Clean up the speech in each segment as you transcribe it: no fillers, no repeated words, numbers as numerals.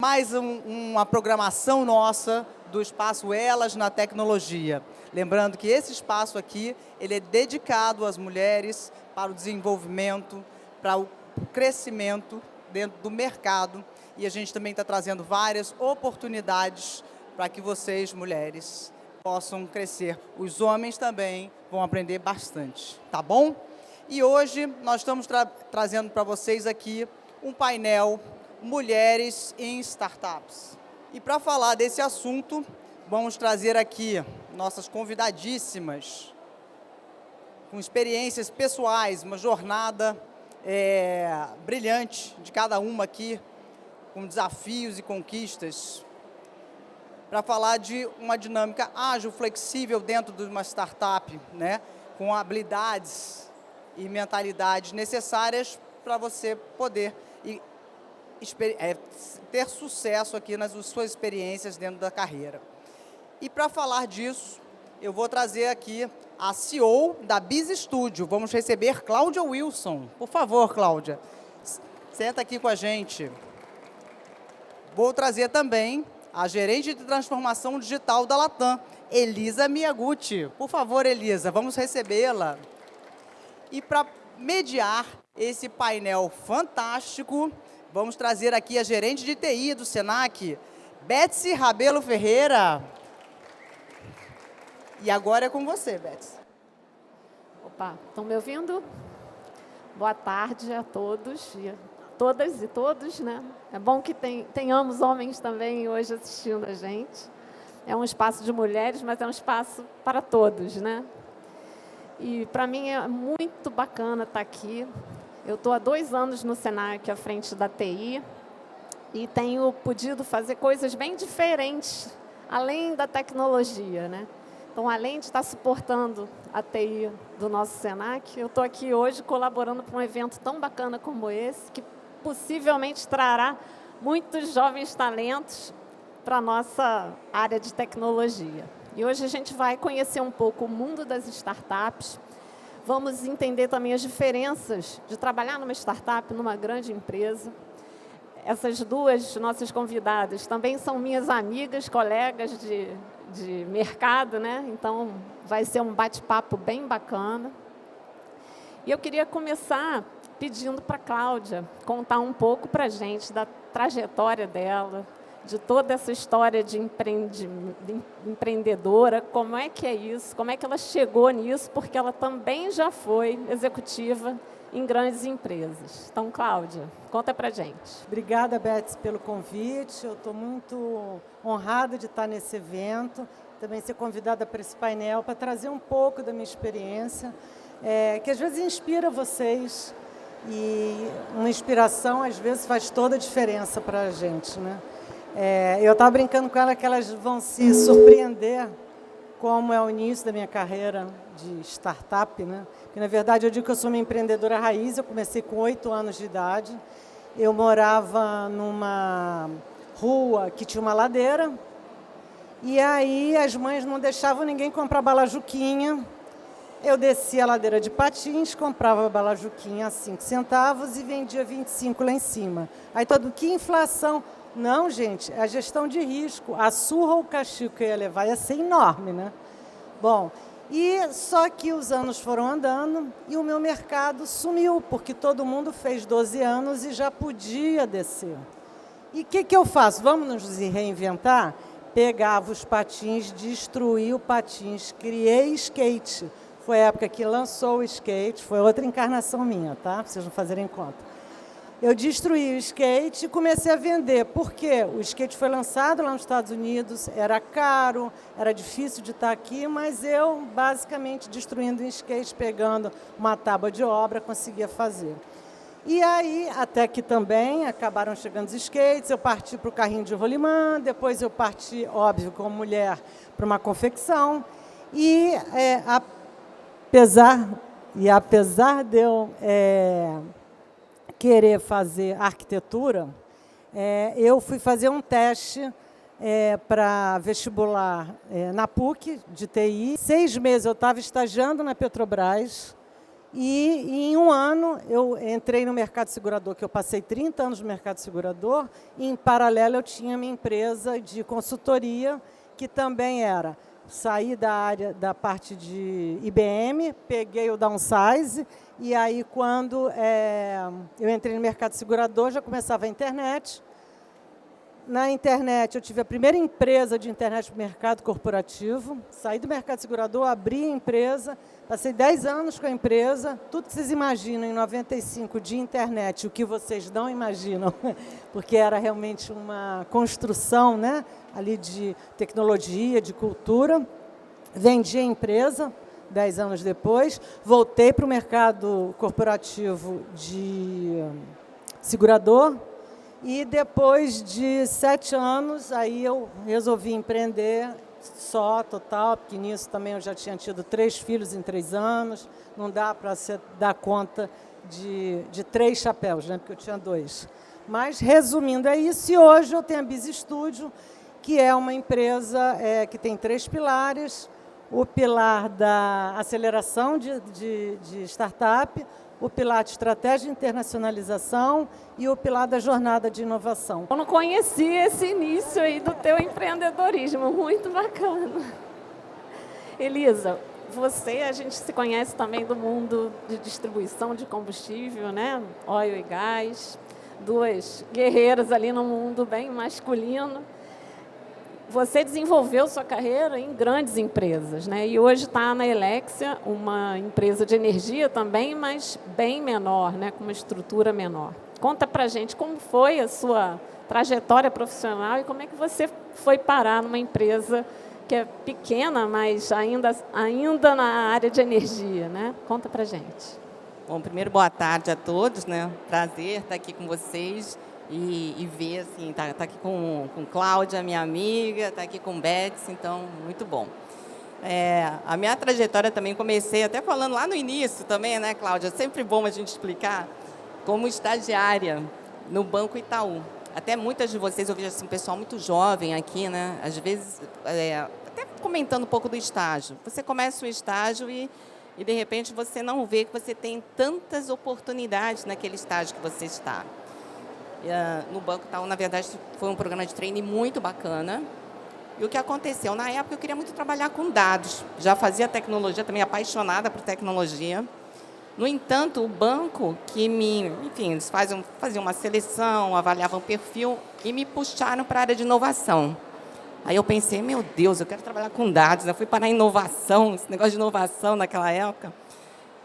Mais uma programação nossa do Espaço Elas na Tecnologia. Lembrando que esse espaço aqui, ele é dedicado às mulheres para o desenvolvimento, para o crescimento dentro do mercado. E a gente também está trazendo várias oportunidades para que vocês, mulheres, possam crescer. Os homens também vão aprender bastante, tá bom? E hoje nós estamos trazendo para vocês aqui um painel Mulheres em Startups. E para falar desse assunto, vamos trazer aqui nossas convidadíssimas, com experiências pessoais, uma jornada brilhante de cada uma aqui, com desafios e conquistas, para falar de uma dinâmica ágil, flexível dentro de uma startup, né? Com habilidades e mentalidades necessárias para você poder ter sucesso aqui nas suas experiências dentro da carreira. E para falar disso, eu vou trazer aqui a CEO da Biz Studio. Vamos receber Cláudia Wilson. Por favor, Cláudia, senta aqui com a gente. Vou trazer também a gerente de transformação digital da Latam, Elisa Miyaguchi. Por favor, Elisa, vamos recebê-la. E para mediar esse painel fantástico, vamos trazer aqui a gerente de TI do Senac, Betsy Rabelo Ferreira. E agora é com você, Betsy. Opa, estão me ouvindo? Boa tarde a todos, todas e todos, né? É bom que tenhamos homens também hoje assistindo a gente. É um espaço de mulheres, mas é um espaço para todos, né? E para mim é muito bacana estar aqui. Eu estou há 2 anos no Senac à frente da TI e tenho podido fazer coisas bem diferentes, além da tecnologia, né? Então, além de estar suportando a TI do nosso Senac, eu estou aqui hoje colaborando para um evento tão bacana como esse, que possivelmente trará muitos jovens talentos para a nossa área de tecnologia. E hoje a gente vai conhecer um pouco o mundo das startups. Vamos entender também as diferenças de trabalhar numa startup, numa grande empresa. Essas duas nossas convidadas também são minhas amigas, colegas de mercado, né? Então, vai ser um bate-papo bem bacana. E eu queria começar pedindo para a Cláudia contar um pouco para a gente da trajetória dela, de toda essa história de empreendedora, como é que é isso, como é que ela chegou nisso, porque ela também já foi executiva em grandes empresas. Então, Cláudia, conta pra gente. Obrigada, Betsy, pelo convite. Eu estou muito honrada de estar nesse evento, também ser convidada para esse painel, para trazer um pouco da minha experiência, que às vezes inspira vocês, e uma inspiração, às vezes, faz toda a diferença para a gente, né? Eu estava brincando com ela que elas vão se surpreender como é o início da minha carreira de startup, né? Porque, na verdade, eu digo que eu sou uma empreendedora raiz. Eu comecei com 8 anos de idade. Eu morava numa rua que tinha uma ladeira, e aí as mães não deixavam ninguém comprar balajuquinha. Eu descia a ladeira de patins, comprava a balajuquinha a 5 centavos e vendia 25 lá em cima. Aí todo, que inflação! Não, gente, a gestão de risco, a surra ou o castigo que eu ia levar ia ser enorme, né? Bom, e só que os anos foram andando e o meu mercado sumiu, porque todo mundo fez 12 anos e já podia descer. E o que eu faço? Vamos nos reinventar? Pegava os patins, destruí o patins, criei skate. Foi a época que lançou o skate, foi outra encarnação minha, tá? Para vocês não fazerem conta. Eu destruí o skate e comecei a vender. Por quê? O skate foi lançado lá nos Estados Unidos, era caro, era difícil de estar aqui, mas eu, basicamente, destruindo o skate, pegando uma tábua de obra, conseguia fazer. E aí, até que também acabaram chegando os skates, eu parti para o carrinho de rolimã, depois eu parti, óbvio, como mulher, para uma confecção. E apesar de eu querer fazer arquitetura, eu fui fazer um teste para vestibular na PUC, de TI. 6 meses eu estava estagiando na Petrobras E em um ano eu entrei no mercado segurador, que eu passei 30 anos no mercado segurador, e em paralelo eu tinha minha empresa de consultoria, que também era sair da área da parte de IBM, peguei o downsize, e aí quando eu entrei no mercado segurador, já começava a internet. Na internet, eu tive a primeira empresa de internet no mercado corporativo. Saí do mercado segurador, abri a empresa, passei 10 anos com a empresa. Tudo que vocês imaginam em 95 de internet, o que vocês não imaginam, porque era realmente uma construção, né, ali de tecnologia, de cultura. Vendi a empresa 10 anos depois, voltei para o mercado corporativo de segurador. E depois de 7 anos, aí eu resolvi empreender só, total, porque nisso também eu já tinha tido 3 filhos em 3 anos, não dá para dar conta de 3 chapéus, né, porque eu tinha 2. Mas, resumindo, é isso. E hoje eu tenho a Biz Studio, que é uma empresa que tem 3 pilares: o pilar da aceleração de startup, o pilar de estratégia de internacionalização e o pilar da jornada de inovação. Eu não conhecia esse início aí do teu empreendedorismo, muito bacana. Elisa, a gente se conhece também do mundo de distribuição de combustível, né? Óleo e gás, 2 guerreiras ali no mundo bem masculino. Você desenvolveu sua carreira em grandes empresas, né? E hoje está na Elexia, uma empresa de energia também, mas bem menor, né? Com uma estrutura menor. Conta para a gente como foi a sua trajetória profissional e como é que você foi parar numa empresa que é pequena, mas ainda na área de energia, né? Conta para a gente. Bom, primeiro, boa tarde a todos, né? Prazer estar aqui com vocês. E ver, assim, tá aqui com Cláudia, minha amiga, tá aqui com Betsy, então, muito bom. A minha trajetória também comecei, até falando lá no início também, né, Cláudia? Sempre bom a gente explicar, como estagiária no Banco Itaú. Até muitas de vocês, eu vejo assim, um pessoal muito jovem aqui, né? Às vezes, até comentando um pouco do estágio. Você começa o estágio e, de repente, você não vê que você tem tantas oportunidades naquele estágio que você está. No Banco Itaú, na verdade, foi um programa de treino muito bacana. E o que aconteceu? Na época, eu queria muito trabalhar com dados. Já fazia tecnologia, também apaixonada por tecnologia. No entanto, o banco, enfim, eles faziam uma seleção, avaliavam o perfil e me puxaram para a área de inovação. Aí eu pensei, meu Deus, eu quero trabalhar com dados. Eu fui para a inovação, esse negócio de inovação naquela época.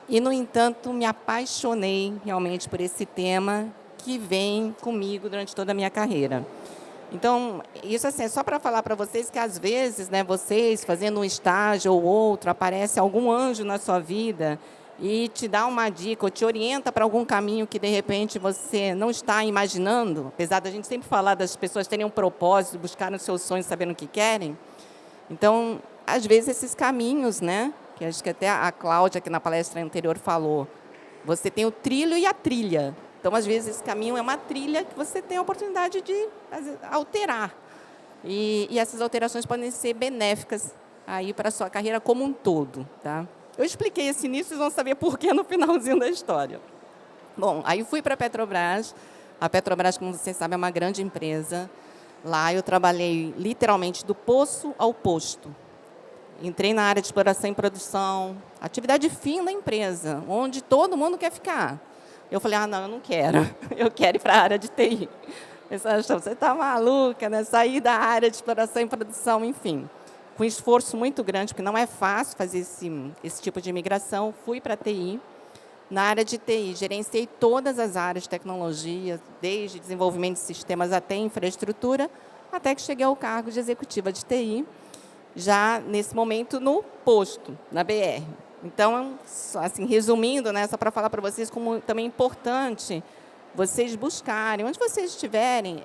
E, no entanto, me apaixonei realmente por esse tema que vem comigo durante toda a minha carreira. Então, isso assim, é só para falar para vocês que, às vezes, né, vocês fazendo um estágio ou outro, aparece algum anjo na sua vida e te dá uma dica ou te orienta para algum caminho que, de repente, você não está imaginando, apesar da gente sempre falar das pessoas terem um propósito, buscarem os seus sonhos, sabendo o que querem. Então, às vezes, esses caminhos, né, que acho que até a Cláudia, aqui na palestra anterior, falou, você tem o trilho e a trilha. Então, às vezes, esse caminho é uma trilha que você tem a oportunidade de alterar. E essas alterações podem ser benéficas aí para a sua carreira como um todo. Tá? Eu expliquei esse início, vocês vão saber por quê no finalzinho da história. Bom, aí fui para a Petrobras. A Petrobras, como vocês sabem, é uma grande empresa. Lá eu trabalhei literalmente do poço ao posto. Entrei na área de exploração e produção, atividade fim da empresa, onde todo mundo quer ficar. Eu falei, não, eu não quero. Eu quero ir para a área de TI. Você está maluca, né? Sair da área de exploração e produção, enfim. Com um esforço muito grande, porque não é fácil fazer esse tipo de migração. Fui para a TI. Na área de TI, gerenciei todas as áreas de tecnologia, desde desenvolvimento de sistemas até infraestrutura, até que cheguei ao cargo de executiva de TI, já nesse momento no posto, na BR. Então, assim, resumindo, né, só para falar para vocês como também é importante vocês buscarem, onde vocês estiverem,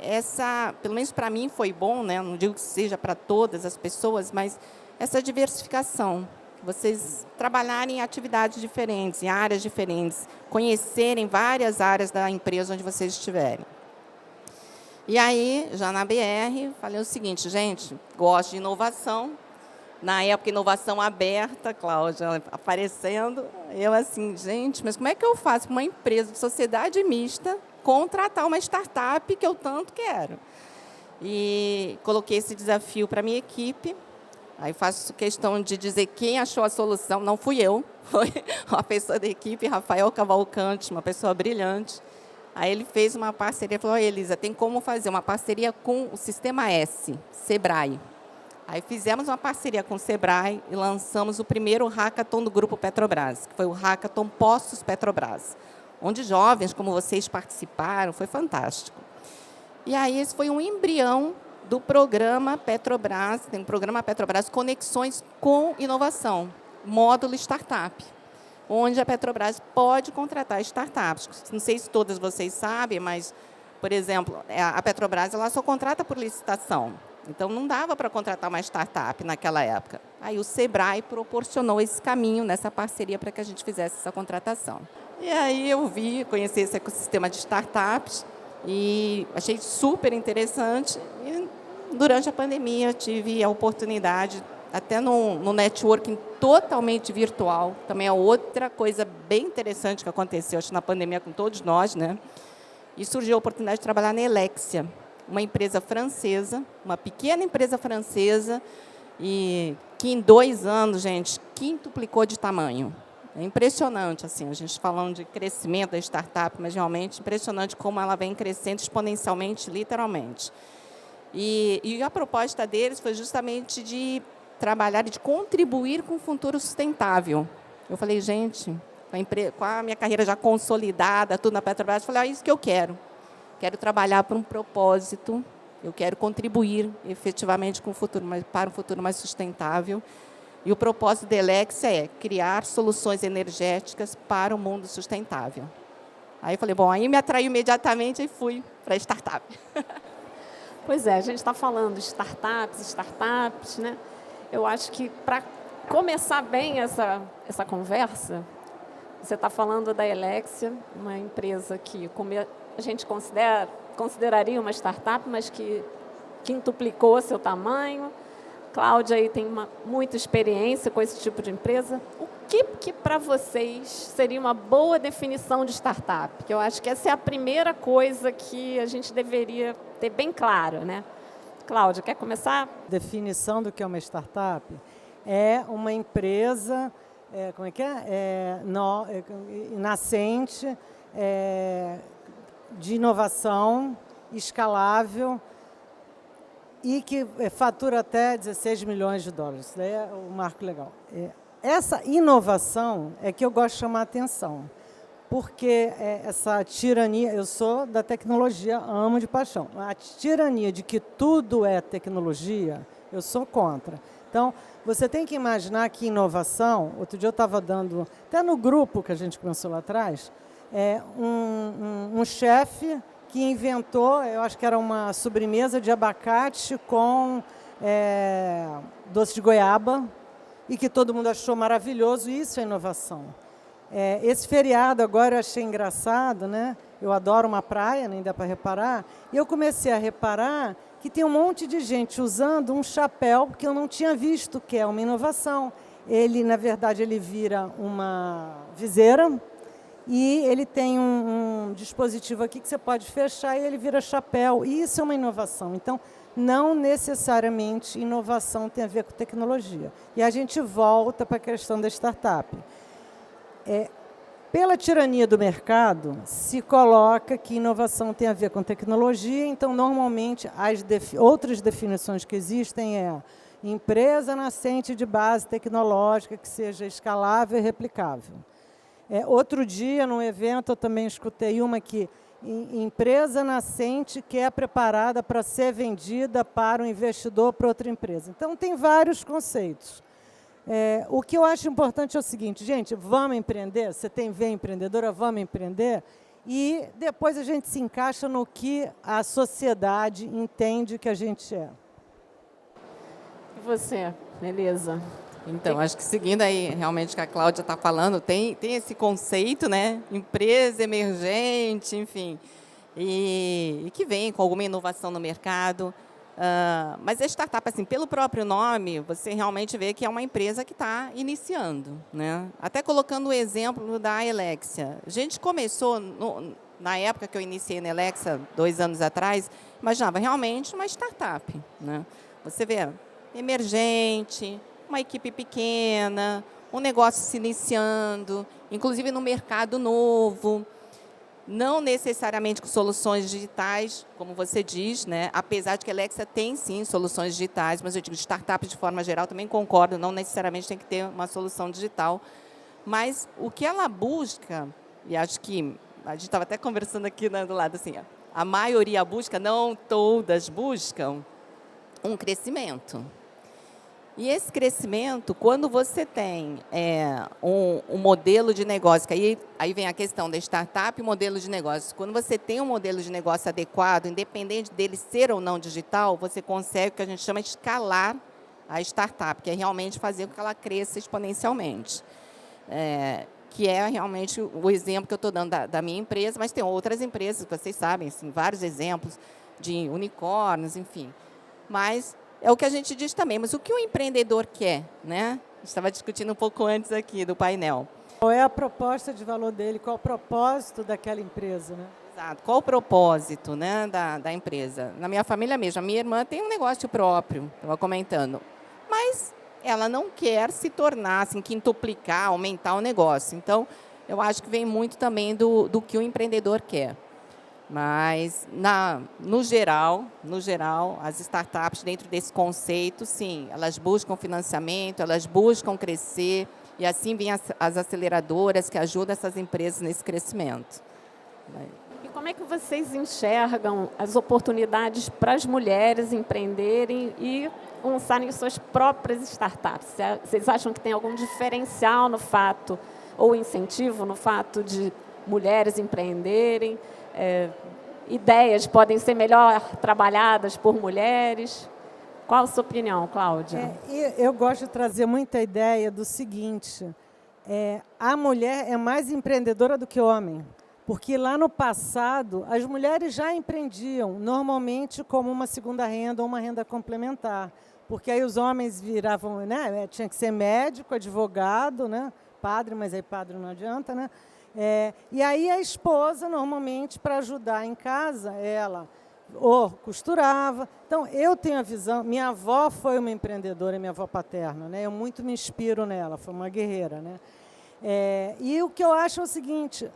pelo menos para mim foi bom, né, não digo que seja para todas as pessoas, mas essa diversificação, vocês trabalharem em atividades diferentes, em áreas diferentes, conhecerem várias áreas da empresa onde vocês estiverem. E aí, já na BR, falei o seguinte, gente, gosto de inovação, Na época, inovação aberta, Cláudia aparecendo. Eu assim, gente, mas como é que eu faço para uma empresa de sociedade mista contratar uma startup que eu tanto quero? E coloquei esse desafio para a minha equipe. Aí faço questão de dizer quem achou a solução. Não fui eu, foi uma pessoa da equipe, Rafael Cavalcante, uma pessoa brilhante. Aí ele fez uma parceria, falou, Elisa, tem como fazer uma parceria com o Sistema S, Sebrae. Aí fizemos uma parceria com o Sebrae e lançamos o primeiro hackathon do Grupo Petrobras, que foi o Hackathon Postos Petrobras, onde jovens como vocês participaram, foi fantástico. E aí esse foi um embrião do programa Petrobras, tem um programa Petrobras Conexões com Inovação, módulo Startup, onde a Petrobras pode contratar startups. Não sei se todas vocês sabem, mas, por exemplo, a Petrobras ela só contrata por licitação. Então, não dava para contratar uma startup naquela época. Aí o Sebrae proporcionou esse caminho nessa parceria para que a gente fizesse essa contratação. E aí eu conheci esse ecossistema de startups e achei super interessante. E durante a pandemia tive a oportunidade, até no networking totalmente virtual, também é outra coisa bem interessante que aconteceu, acho, na pandemia com todos nós, né? E surgiu a oportunidade de trabalhar na Elexia, uma empresa francesa, uma pequena empresa francesa, e que em 2 anos, gente, quintuplicou de tamanho. É impressionante, assim, a gente falando de crescimento da startup, mas realmente impressionante como ela vem crescendo exponencialmente, literalmente. E a proposta deles foi justamente de trabalhar e de contribuir com o futuro sustentável. Eu falei, gente, com a minha carreira já consolidada, tudo na Petrobras, eu falei, é isso que eu quero. Quero trabalhar para um propósito, eu quero contribuir efetivamente com o futuro, para um futuro mais sustentável. E o propósito da Elexia é criar soluções energéticas para o mundo sustentável. Aí eu falei, bom, aí me atraiu imediatamente e fui para a startup. Pois é, a gente está falando de startups, né? Eu acho que para começar bem essa conversa, você está falando da Elexia, uma empresa que a gente consideraria uma startup, mas que quintuplicou seu tamanho. Cláudia aí tem muita experiência com esse tipo de empresa. O que para vocês seria uma boa definição de startup? Que eu acho que essa é a primeira coisa que a gente deveria ter bem claro, né? Cláudia, quer começar? Definição do que é uma startup é uma empresa, nascente, de inovação, escalável e que fatura até 16 milhões de dólares. Isso daí é o marco legal. Essa inovação é que eu gosto de chamar a atenção, porque essa tirania, eu sou da tecnologia, amo de paixão. A tirania de que tudo é tecnologia, eu sou contra. Então, você tem que imaginar que inovação, outro dia eu estava dando, até no grupo que a gente começou lá atrás, um chefe que inventou, eu acho que era uma sobremesa de abacate com doce de goiaba, e que todo mundo achou maravilhoso, isso é inovação. Esse feriado agora eu achei engraçado, né? Eu adoro uma praia, nem dá para reparar, e eu comecei a reparar que tem um monte de gente usando um chapéu que eu não tinha visto, que é uma inovação. Ele, na verdade, ele vira uma viseira e ele tem um dispositivo aqui que você pode fechar e ele vira chapéu. E isso é uma inovação. Então, não necessariamente inovação tem a ver com tecnologia. E a gente volta para a questão da startup. Pela tirania do mercado, se coloca que inovação tem a ver com tecnologia, então, normalmente, as outras definições que existem empresa nascente de base tecnológica que seja escalável e replicável. Outro dia, num evento, eu também escutei uma que empresa nascente que é preparada para ser vendida para um investidor para outra empresa. Então, tem vários conceitos. O que eu acho importante é o seguinte, gente, vamos empreender? Você tem veia empreendedora? Vamos empreender? E depois a gente se encaixa no que a sociedade entende que a gente é. E você, Elisa? Então, acho que seguindo aí realmente o que a Cláudia está falando, tem esse conceito, né? Empresa emergente, enfim, e que vem com alguma inovação no mercado. Mas a startup, assim, pelo próprio nome, você realmente vê que é uma empresa que está iniciando, né? Até colocando o exemplo da Alexia. A gente começou, na época que eu iniciei na Alexia, 2 anos atrás, imaginava realmente uma startup, né? Você vê, emergente, uma equipe pequena, um negócio se iniciando, inclusive no mercado novo, não necessariamente com soluções digitais, como você diz, né? Apesar de que a Alexia tem, sim, soluções digitais, mas eu digo, startups, de forma geral, também concordo, não necessariamente tem que ter uma solução digital. Mas o que ela busca, e acho que a gente estava até conversando aqui, né, do lado, assim, a maioria busca, não todas buscam, um crescimento. E esse crescimento, quando você tem um modelo de negócio, que aí vem a questão da startup e modelo de negócio. Quando você tem um modelo de negócio adequado, independente dele ser ou não digital, você consegue o que a gente chama de escalar a startup, que é realmente fazer com que ela cresça exponencialmente. Que é realmente o exemplo que eu estou dando da minha empresa, mas tem outras empresas, vocês sabem, assim, vários exemplos de unicórnios, enfim. Mas é o que a gente diz também, mas o que o empreendedor quer, né? A gente estava discutindo um pouco antes aqui do painel. Qual é a proposta de valor dele? Qual o propósito daquela empresa, né? Exato. Qual o propósito, né, da empresa? Na minha família mesmo, a minha irmã tem um negócio próprio, estava comentando, mas ela não quer se tornar, assim, quintuplicar, aumentar o negócio. Então, eu acho que vem muito também do que o empreendedor quer. Mas, no geral, as startups, dentro desse conceito, sim, elas buscam financiamento, elas buscam crescer, e assim vêm as aceleradoras que ajudam essas empresas nesse crescimento. E como é que vocês enxergam as oportunidades para as mulheres empreenderem e lançarem suas próprias startups? Vocês acham que tem algum diferencial no fato, ou incentivo no fato de mulheres empreenderem? Ideias podem ser melhor trabalhadas por mulheres? Qual a sua opinião, Cláudia? Eu gosto de trazer muita ideia do seguinte, a mulher é mais empreendedora do que o homem, porque lá no passado as mulheres já empreendiam, normalmente como uma segunda renda ou uma renda complementar, porque aí os homens viravam, né, tinha que ser médico, advogado, né, padre, mas aí padre não adianta, né? E aí a esposa, normalmente, para ajudar em casa, ela ou costurava. Então, eu tenho a visão, minha avó foi uma empreendedora, minha avó paterna, né? Eu muito me inspiro nela, foi uma guerreira, né? E o que eu acho é o seguinte,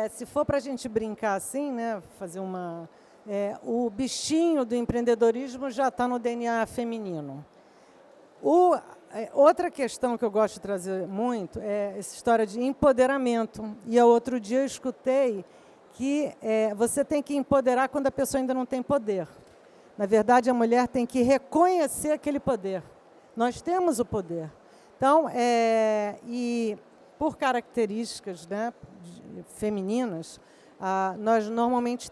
se for para a gente brincar assim, né, fazer o bichinho do empreendedorismo já está no DNA feminino. Outra questão que eu gosto de trazer muito é essa história de empoderamento. E outro dia eu escutei que você tem que empoderar quando a pessoa ainda não tem poder. Na verdade, a mulher tem que reconhecer aquele poder. Nós temos o poder. Então, e por características, né, femininas, nós normalmente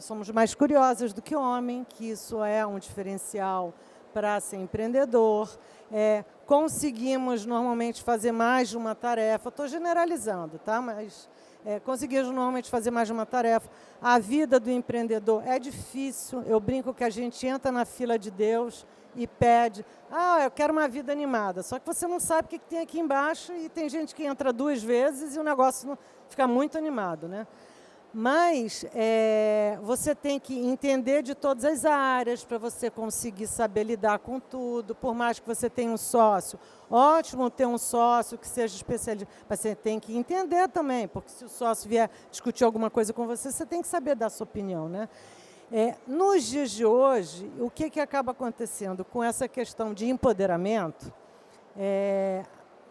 somos mais curiosas do que o homem, que isso é um diferencial para ser empreendedor, conseguimos normalmente fazer mais de uma tarefa, estou generalizando, tá? Mas conseguimos normalmente fazer mais de uma tarefa. A vida do empreendedor é difícil, eu brinco que a gente entra na fila de Deus e pede, eu quero uma vida animada, só que você não sabe o que tem aqui embaixo e tem gente que entra 2 vezes e o negócio fica muito animado, né? Mas você tem que entender de todas as áreas para você conseguir saber lidar com tudo, por mais que você tenha um sócio. Ótimo ter um sócio que seja especialista, mas você tem que entender também, porque se o sócio vier discutir alguma coisa com você, você tem que saber dar a sua opinião, né? Nos dias de hoje, o que acaba acontecendo com essa questão de empoderamento?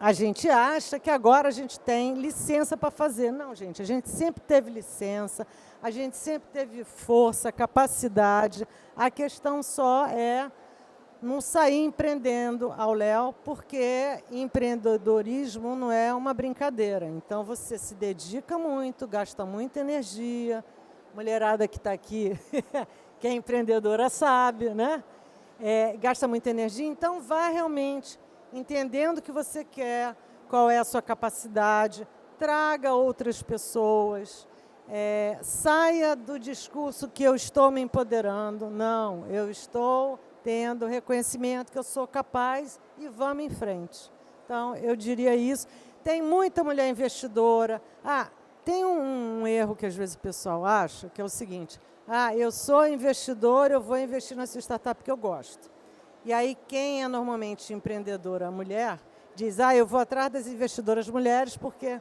A gente acha que agora a gente tem licença para fazer. Não, gente, a gente sempre teve licença, a gente sempre teve força, capacidade. A questão só é não sair empreendendo ao léu, porque empreendedorismo não é uma brincadeira. Então, você se dedica muito, gasta muita energia. Mulherada que está aqui, que é empreendedora, sabe, né? Gasta muita energia, então vai realmente entendendo o que você quer, qual é a sua capacidade, traga outras pessoas, saia do discurso que eu estou me empoderando. Não, eu estou tendo reconhecimento que eu sou capaz e vamos em frente. Então, eu diria isso. Tem muita mulher investidora. Tem um erro que às vezes o pessoal acha, que é o seguinte: eu sou investidor, eu vou investir nessa startup que eu gosto. E aí, quem é normalmente empreendedora, a mulher, diz, eu vou atrás das investidoras mulheres porque...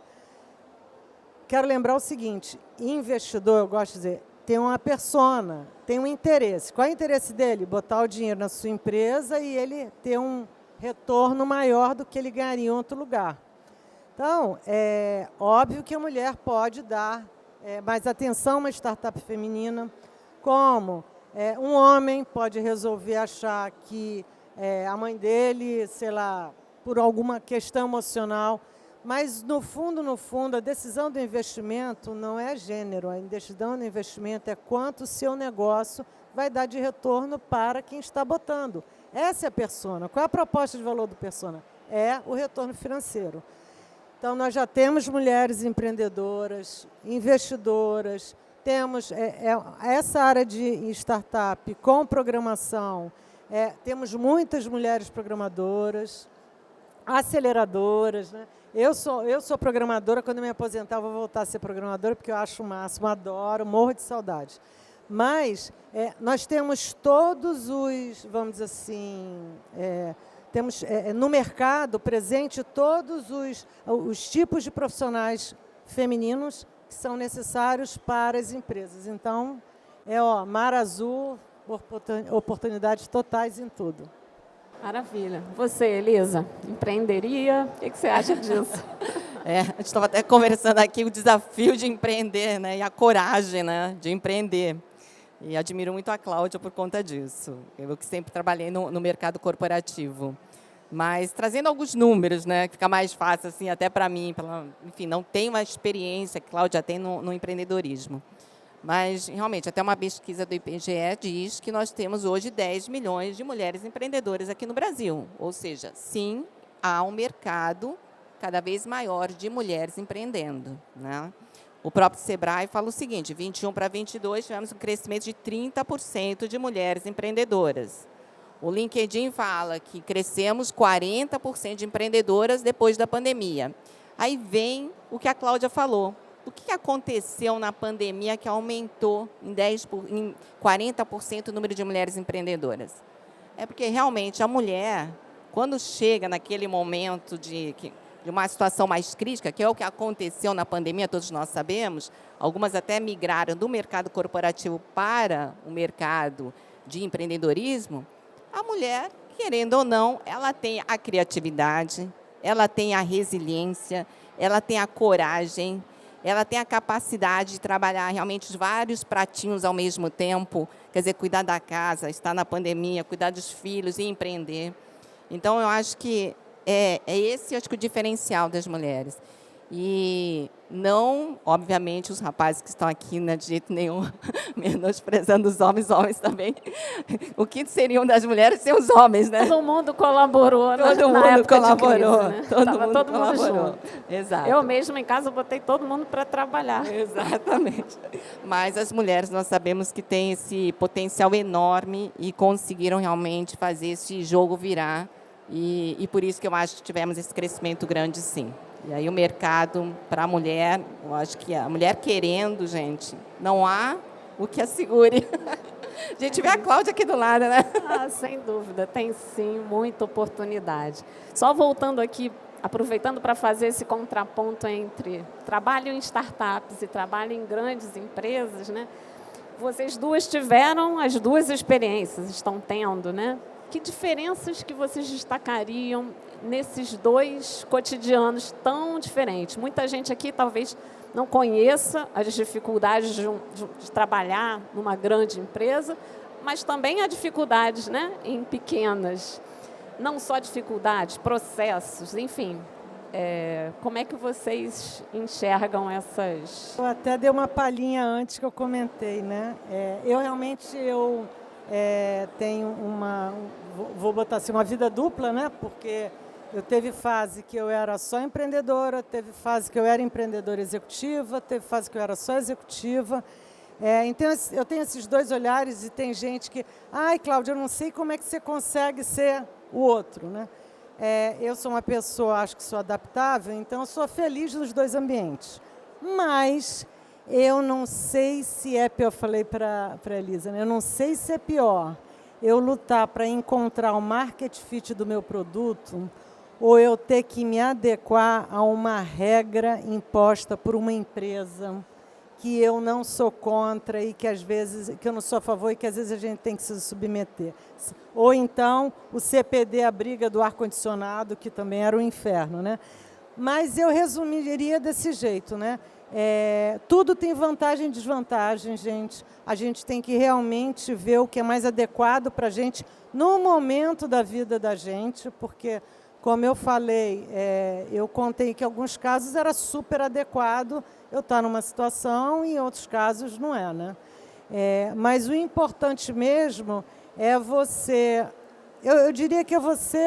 Quero lembrar o seguinte, investidor, eu gosto de dizer, tem uma persona, tem um interesse. Qual é o interesse dele? Botar o dinheiro na sua empresa e ele ter um retorno maior do que ele ganharia em outro lugar. Então, é óbvio que a mulher pode dar mais atenção a uma startup feminina, como um homem pode resolver achar que a mãe dele, sei lá, por alguma questão emocional. Mas, no fundo, a decisão do investimento não é gênero. A decisão do investimento é quanto o seu negócio vai dar de retorno para quem está botando. Essa é a persona. Qual é a proposta de valor do persona? É o retorno financeiro. Então, nós já temos mulheres empreendedoras, investidoras, temos essa área de startup com programação, temos muitas mulheres programadoras, aceleradoras, né? Eu sou programadora, quando me aposentar eu vou voltar a ser programadora, porque eu acho o máximo, adoro, morro de saudade. Mas nós temos todos os, vamos dizer assim, temos no mercado presente todos os tipos de profissionais femininos que são necessários para as empresas. Então, mar azul, oportunidades totais em tudo. Maravilha. Você, Elisa, empreenderia? O que você acha disso? A gente estava até conversando aqui o desafio de empreender, né, e a coragem, né, de empreender. E admiro muito a Cláudia por conta disso. Eu que sempre trabalhei no mercado corporativo. Mas trazendo alguns números, né, que fica mais fácil assim, até para mim. Enfim, não tenho uma experiência que Cláudia tem no empreendedorismo. Mas, realmente, até uma pesquisa do IBGE diz que nós temos hoje 10 milhões de mulheres empreendedoras aqui no Brasil. Ou seja, sim, há um mercado cada vez maior de mulheres empreendendo, né? O próprio Sebrae fala o seguinte, 21 para 22 tivemos um crescimento de 30% de mulheres empreendedoras. O LinkedIn fala que crescemos 40% de empreendedoras depois da pandemia. Aí vem o que a Cláudia falou. O que aconteceu na pandemia que aumentou em 40% o número de mulheres empreendedoras? É porque, realmente, a mulher, quando chega naquele momento de uma situação mais crítica, que é o que aconteceu na pandemia, todos nós sabemos, algumas até migraram do mercado corporativo para o mercado de empreendedorismo, a mulher, querendo ou não, ela tem a criatividade, ela tem a resiliência, ela tem a coragem, ela tem a capacidade de trabalhar realmente vários pratinhos ao mesmo tempo, quer dizer, cuidar da casa, estar na pandemia, cuidar dos filhos e empreender. Então, eu acho que esse acho que o diferencial das mulheres. E não, obviamente, os rapazes que estão aqui, né, de jeito nenhum, menosprezando os homens também. O que seriam das mulheres sem os homens, né? Todo mundo colaborou na época colaborou, de crise, né? Todo mundo junto. Exato. Eu mesma, em casa, botei todo mundo para trabalhar. Exatamente. Mas as mulheres, nós sabemos que têm esse potencial enorme e conseguiram realmente fazer esse jogo virar. E por isso que eu acho que tivemos esse crescimento grande, sim. E aí o mercado para a mulher, eu acho que a mulher querendo, gente, não há o que a segure. A gente vê a Cláudia aqui do lado, né? Sem dúvida, tem sim muita oportunidade. Só voltando aqui, aproveitando para fazer esse contraponto entre trabalho em startups e trabalho em grandes empresas, né? Vocês duas tiveram as duas experiências, estão tendo, né? Que diferenças que vocês destacariam nesses dois cotidianos tão diferentes? Muita gente aqui talvez não conheça as dificuldades de trabalhar numa grande empresa, mas também há dificuldades, né, em pequenas. Não só dificuldades, processos, enfim. Como é que vocês enxergam essas... Eu até dei uma palhinha antes que eu comentei, né? Eu tenho vou botar assim, uma vida dupla, né? Porque Eu teve fase que eu era só empreendedora, teve fase que eu era empreendedora executiva, teve fase que eu era só executiva. Então, eu tenho esses dois olhares e tem gente que... Ai, Cláudia, eu não sei como é que você consegue ser o outro, né? Eu sou uma pessoa, acho que sou adaptável, então eu sou feliz nos dois ambientes. Mas eu não sei se eu falei para a Elisa, né? Eu não sei se é pior eu lutar para encontrar o market fit do meu produto ou eu ter que me adequar a uma regra imposta por uma empresa que eu não sou contra e que às vezes que eu não sou a favor e que às vezes a gente tem que se submeter. Ou então o CPD, a briga do ar-condicionado, que também era o inferno, né? Mas eu resumiria desse jeito, né? Tudo tem vantagem e desvantagem, gente. A gente tem que realmente ver o que é mais adequado para a gente no momento da vida da gente, porque, como eu falei, eu contei que em alguns casos era super adequado eu estar numa situação e em outros casos não é, né? Mas o importante mesmo é você... Eu diria que é você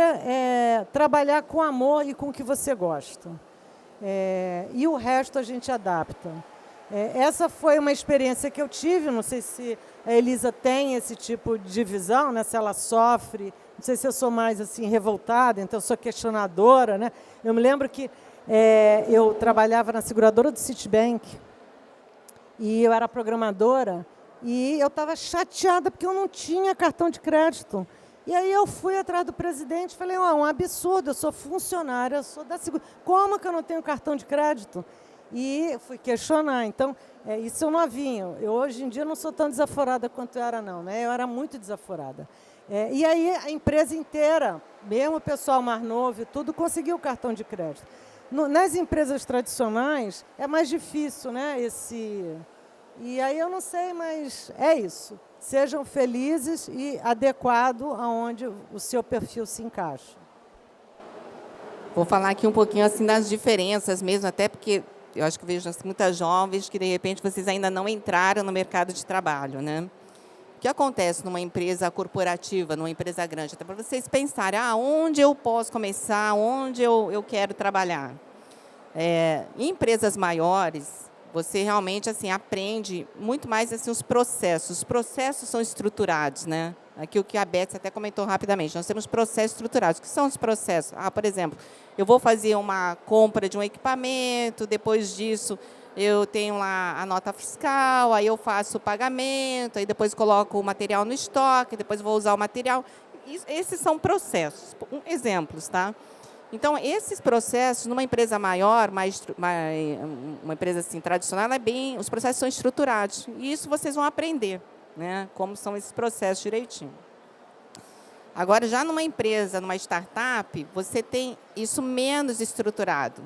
trabalhar com amor e com o que você gosta. E o resto a gente adapta. Essa foi uma experiência que eu tive, não sei se a Elisa tem esse tipo de visão, né? Se ela sofre, não sei se eu sou mais assim revoltada, então eu sou questionadora, né? Eu me lembro que eu trabalhava na seguradora do Citibank e eu era programadora e eu estava chateada porque eu não tinha cartão de crédito. E aí eu fui atrás do presidente e falei, um absurdo, eu sou funcionária, eu sou da seguradora, como que eu não tenho cartão de crédito? E fui questionar. Então, isso eu novinho. Eu, hoje em dia, não sou tão desaforada quanto eu era, não, né? Eu era muito desaforada. E aí a empresa inteira, mesmo o pessoal mais novo, tudo conseguiu o cartão de crédito. Nas empresas tradicionais, é mais difícil, né? E aí eu não sei, mas é isso. Sejam felizes e adequado aonde o seu perfil se encaixa. Vou falar aqui um pouquinho assim das diferenças mesmo, até porque eu acho que vejo muitas jovens que, de repente, vocês ainda não entraram no mercado de trabalho, né? O que acontece numa empresa corporativa, numa empresa grande? Até para vocês pensarem, onde eu posso começar, onde eu quero trabalhar. Em empresas maiores, você realmente assim, aprende muito mais assim, os processos. Os processos são estruturados, né? Aqui o que a Beth até comentou rapidamente. Nós temos processos estruturados. O que são os processos? Por exemplo, eu vou fazer uma compra de um equipamento, depois disso eu tenho lá a nota fiscal, aí eu faço o pagamento, aí depois coloco o material no estoque, depois vou usar o material. Esses são processos, exemplos, tá? Então, esses processos, numa empresa maior, uma empresa assim, tradicional, os processos são estruturados. E isso vocês vão aprender, né? Como são esses processos direitinho. Agora, já numa empresa, numa startup, você tem isso menos estruturado.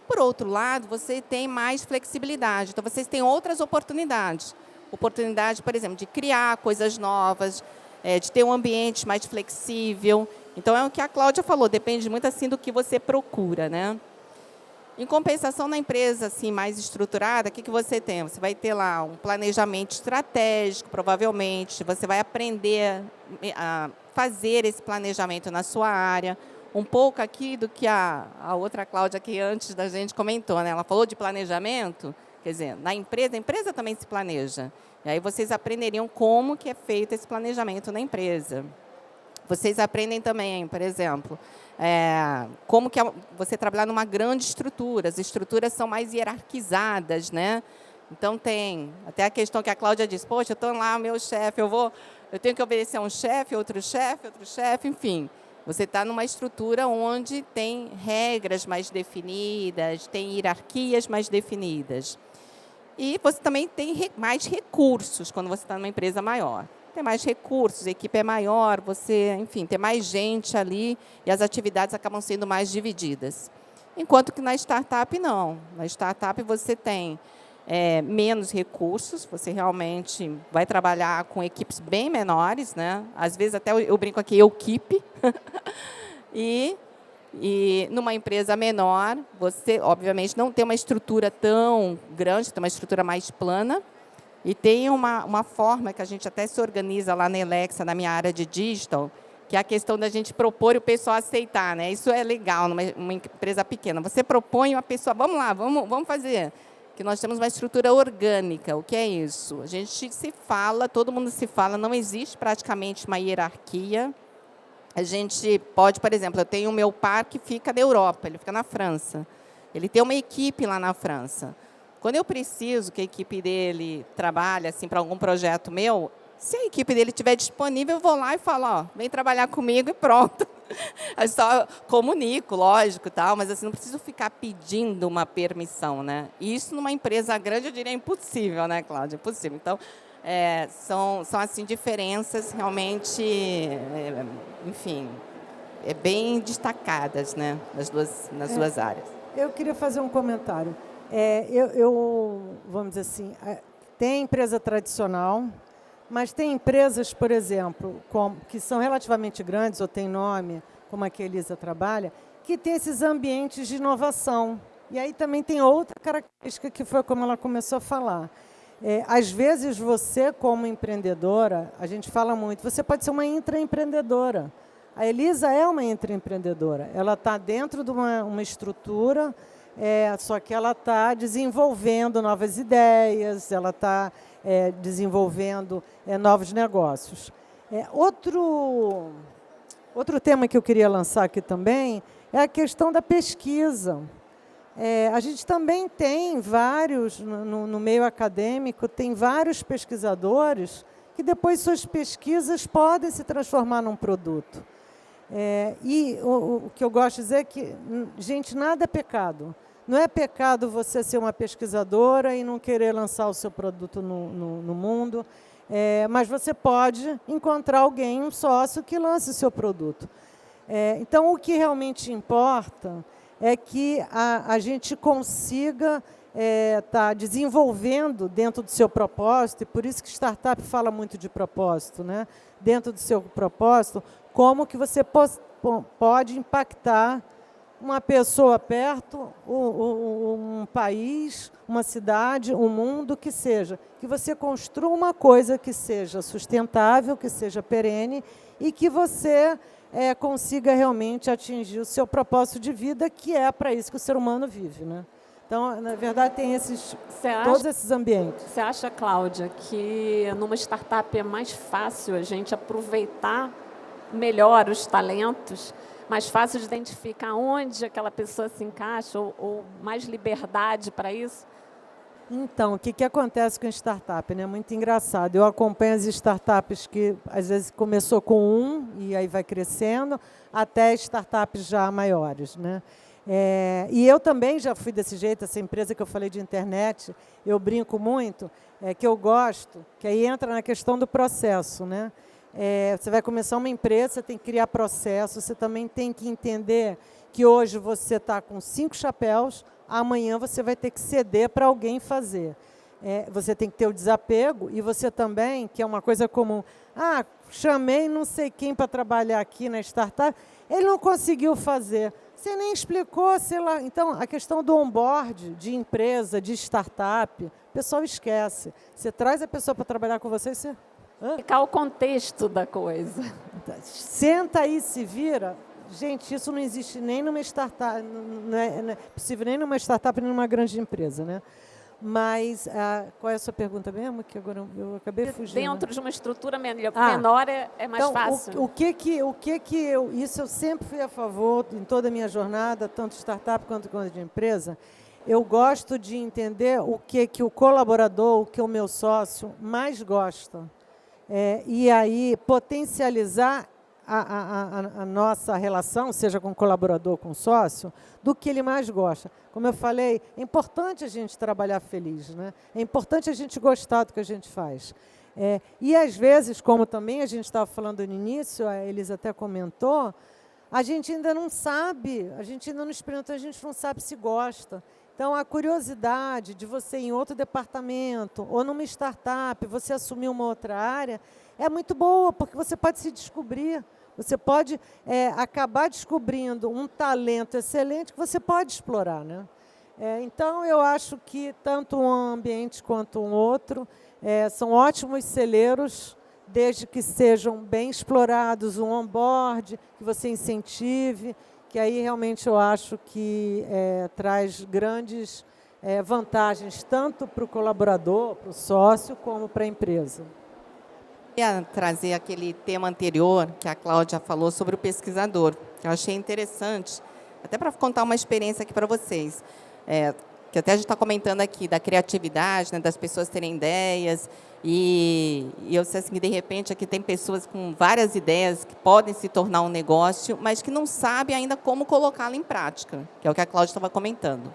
Por outro lado, você tem mais flexibilidade. Então, vocês têm outras oportunidades. Oportunidade, por exemplo, de criar coisas novas, de ter um ambiente mais flexível. Então, é o que a Cláudia falou, depende muito assim, do que você procura, né? Em compensação, na empresa assim, mais estruturada, o que você tem? Você vai ter lá um planejamento estratégico, provavelmente. Você vai aprender a fazer esse planejamento na sua área. Um pouco aqui do que a outra Cláudia, que antes da gente comentou, né? Ela falou de planejamento. Quer dizer, na empresa, a empresa também se planeja. E aí vocês aprenderiam como que é feito esse planejamento na empresa. Vocês aprendem também, por exemplo, como que você trabalhar numa grande estrutura. As estruturas são mais hierarquizadas, né? Então, tem até a questão que a Cláudia disse, poxa, eu estou lá, meu chefe, eu tenho que obedecer a um chefe, outro chefe, enfim. Você está numa estrutura onde tem regras mais definidas, tem hierarquias mais definidas. E você também tem mais recursos quando você está numa empresa maior. Tem mais recursos, a equipe é maior, enfim, tem mais gente ali e as atividades acabam sendo mais divididas. Enquanto que na startup, não. Na startup, você tem menos recursos, você realmente vai trabalhar com equipes bem menores, né? Às vezes, até eu brinco aqui, equipe. E numa empresa menor, você, obviamente, não tem uma estrutura tão grande, tem uma estrutura mais plana. E tem uma forma que a gente até se organiza lá na Elexa, na minha área de digital, que é a questão da gente propor e o pessoal aceitar, né? Isso é legal numa empresa pequena. Você propõe, a pessoa, vamos lá, vamos fazer. Que nós temos uma estrutura orgânica. O que é isso? A gente se fala, todo mundo se fala, não existe praticamente uma hierarquia. A gente pode, por exemplo, eu tenho o meu par que fica na Europa, ele fica na França. Ele tem uma equipe lá na França. Quando eu preciso que a equipe dele trabalhe assim, para algum projeto meu, se a equipe dele estiver disponível, eu vou lá e falo, ó, vem trabalhar comigo e pronto. Eu só comunico, lógico, tal, mas assim, não preciso ficar pedindo uma permissão, né? Isso numa empresa grande, eu diria impossível, né, Cláudia? Impossível. Então, são assim, diferenças realmente, enfim, bem destacadas, né, nas duas áreas. Eu queria fazer um comentário. Vamos dizer assim, tem empresa tradicional, mas tem empresas, por exemplo, que são relativamente grandes, ou tem nome, como a que a Elisa trabalha, que tem esses ambientes de inovação. E aí também tem outra característica que foi como ela começou a falar. Às vezes você, como empreendedora, a gente fala muito, você pode ser uma intraempreendedora. A Elisa é uma intraempreendedora. Ela está dentro de uma estrutura, só que ela está desenvolvendo novas ideias, ela está desenvolvendo novos negócios. Outro tema que eu queria lançar aqui também é a questão da pesquisa. A gente também tem vários, no meio acadêmico, tem vários pesquisadores que depois suas pesquisas podem se transformar num produto. E o que eu gosto de dizer é que, gente, nada é pecado. Não é pecado você ser uma pesquisadora e não querer lançar o seu produto no mundo, mas você pode encontrar alguém, um sócio, que lance o seu produto. Então, o que realmente importa é que a gente consiga estar desenvolvendo dentro do seu propósito, e por isso que startup fala muito de propósito, né? Dentro do seu propósito, como que você pode impactar uma pessoa perto, um país, uma cidade, um mundo, que seja. Que você construa uma coisa que seja sustentável, que seja perene e que você consiga realmente atingir o seu propósito de vida, que é para isso que o ser humano vive, né? Então, na verdade, tem todos esses ambientes. Você acha, Cláudia, que numa startup é mais fácil a gente aproveitar melhor os talentos, mais fácil de identificar onde aquela pessoa se encaixa, ou mais liberdade para isso? Então, o que acontece com a startup? Né? Muito engraçado. Eu acompanho as startups que, às vezes, começou com um e aí vai crescendo, até startups já maiores, né? E eu também já fui desse jeito. Essa empresa que eu falei de internet, eu brinco muito, que eu gosto, que aí entra na questão do processo, né? Você vai começar uma empresa, você tem que criar processo, você também tem que entender que hoje você está com 5 chapéus, amanhã você vai ter que ceder para alguém fazer. Você tem que ter o desapego, e você também, que é uma coisa comum, chamei não sei quem para trabalhar aqui na startup, ele não conseguiu fazer. Você nem explicou, sei lá. Então, a questão do onboard, de empresa, de startup, o pessoal esquece. Você traz a pessoa para trabalhar com você, você... Ficar o contexto da coisa. Senta aí, se vira. Gente, isso não existe nem numa startup, não é possível nem numa startup, nem numa grande empresa, né? Mas, qual é a sua pergunta mesmo? Que agora eu acabei fugindo. Dentro de uma estrutura menor é mais fácil. Então, isso eu sempre fui a favor, em toda a minha jornada, tanto startup quanto de empresa. Eu gosto de entender o que o colaborador, o que o meu sócio mais gosta. E aí potencializar a nossa relação, seja com o colaborador ou com o sócio, do que ele mais gosta. Como eu falei, é importante a gente trabalhar feliz, né? É importante a gente gostar do que a gente faz. E às vezes, como também a gente estava falando no início, a Elisa até comentou, a gente ainda não sabe, a gente ainda não experimentou, a gente não sabe se gosta. Então, a curiosidade de você ir em outro departamento ou numa startup, você assumir uma outra área, é muito boa, porque você pode se descobrir. Você pode acabar descobrindo um talento excelente que você pode explorar, né? Então, eu acho que tanto um ambiente quanto um outro são ótimos celeiros desde que sejam bem explorados, um onboard, que você incentive, que aí realmente eu acho que traz grandes vantagens, tanto para o colaborador, para o sócio, como para a empresa. Queria trazer aquele tema anterior que a Cláudia falou sobre o pesquisador, que eu achei interessante, até para contar uma experiência aqui para vocês. Que até a gente está comentando aqui da criatividade, né, das pessoas terem ideias, e eu sei assim, que de repente aqui tem pessoas com várias ideias que podem se tornar um negócio, mas que não sabem ainda como colocá-la em prática, que é o que a Cláudia estava comentando.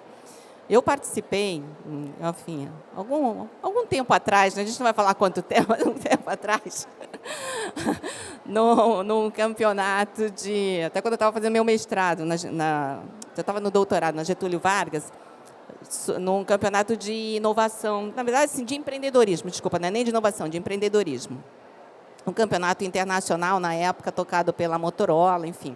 Eu participei, enfim, algum tempo atrás, né, a gente não vai falar quanto tempo, mas um tempo atrás, num campeonato até quando eu estava fazendo meu mestrado, já estava no doutorado, na Getúlio Vargas, num campeonato de inovação, na verdade, assim, de empreendedorismo, desculpa, não é nem de inovação, de empreendedorismo. Um campeonato internacional, na época, tocado pela Motorola, enfim.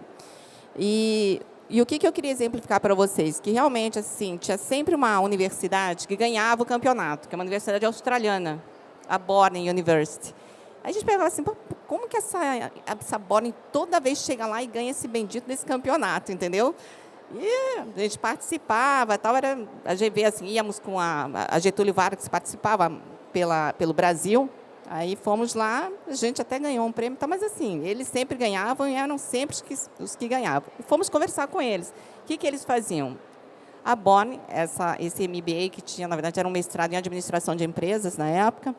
E o que eu queria exemplificar para vocês? Que realmente, assim, tinha sempre uma universidade que ganhava o campeonato, que é uma universidade australiana, a Bourne University. Aí a gente perguntava assim, como que essa Bourne toda vez chega lá e ganha esse bendito desse campeonato, entendeu? E a gente participava, tal, a GV, assim, íamos com a Getúlio Vargas, participava pelo Brasil, aí fomos lá, a gente até ganhou um prêmio, mas assim, eles sempre ganhavam e eram sempre os que ganhavam. E fomos conversar com eles. O que eles faziam? A Bourne, esse MBA que tinha, na verdade, era um mestrado em administração de empresas na época,